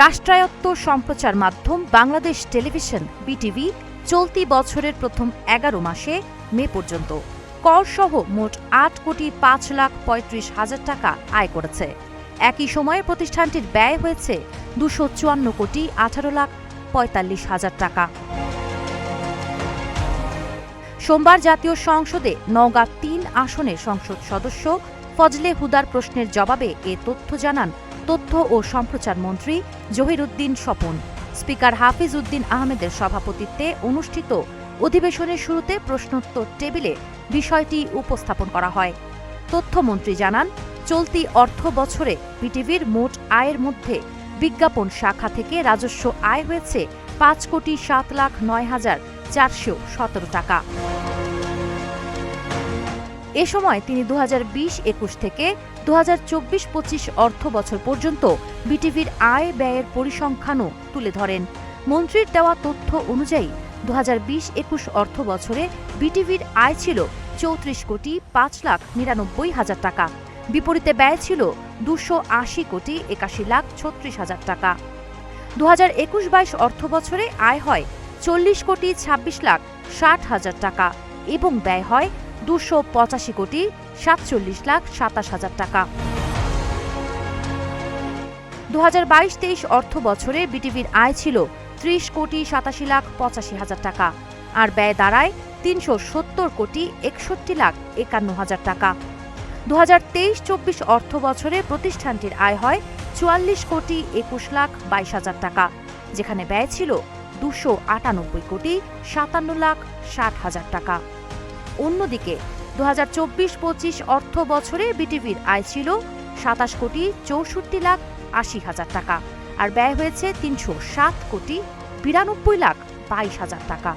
রাষ্ট্রায়ত্ত সম্প্রচার মাধ্যম বাংলাদেশ টেলিভিশন বিটিভি চলতি বছরের প্রথম ১১ মাসে মে পর্যন্ত করসহ মোট ৮,৫,৩৫,০০০ টাকা আয় করেছে। একই সময়ে প্রতিষ্ঠানটির ব্যয় হয়েছে ২৫৪,১৮,৪৫,০০০ টাকা। সোমবার জাতীয় সংসদে নওগাঁ ৩ আসনের সংসদ সদস্য ফজলে হুদার প্রশ্নের জবাবে এ তথ্য জানান তথ্য ও সম্প্রচার মন্ত্রী জহিরুদ্দিন স্বপন। স্পিকার হাফিজ উদ্দিন আহমেদের সভাপতিত্বে অনুষ্ঠিত অধিবেশনের শুরুতে প্রশ্নোত্তর টেবিলে বিষয়টি উপস্থাপন করা হয়। তথ্যমন্ত্রী জানান, চলতি অর্থ বছরে বিটিভির মোট আয়ের মধ্যে বিজ্ঞাপন শাখা থেকে রাজস্ব আয় হয়েছে ৫,৭,০৯,৪১৭ টাকা। এ সময় তিনি ২০২০-২১ থেকে ২০২৪-২৫ অর্থ বছর পর্যন্ত বিটিভির আয় ব্যয়ের পরিসংখ্যানও তুলে ধরেন। মন্ত্রীর দেওয়া তথ্য অনুযায়ী ২০২০-২১ অর্থ বছরে বিটিভির আয় ছিল ৩৪,৫,৯৯,০০০ টাকা। বিপরীতে ব্যয় ছিল ২৮,৮১,৮৬,০০০ টাকা। ২০২১-২২ অর্থ বছরে আয় হয় ৪০,২৬,৬০,০০০ টাকা এবং ব্যয় হয় ২৮,৪৭,৪৭,২৭,০০০ টাকা। ২০২২-২৩ অর্থ বছরে বিটিভির আয় ছিল ৩০,৮৭,৮৫,০০০ টাকা আর ব্যয় দাঁড়ায় ৩৭০,৬১,৫১,০০০ টাকা। ২০২৩-২৪ অর্থ বছরে প্রতিষ্ঠানটির আয় হয় ৪৪,২১,২২,০০০ টাকা, যেখানে ব্যয় ছিল ২৯,৫,৫,৬০,০০০ টাকা। অন্যদিকে ২০২৪-২৫ অর্থ বছরে বিটিভির আয় ছিল ২৭,৬৪,৮০,০০০ টাকা আর ব্যয় হয়েছে ৩০৭,৯২,২২,০০০ টাকা।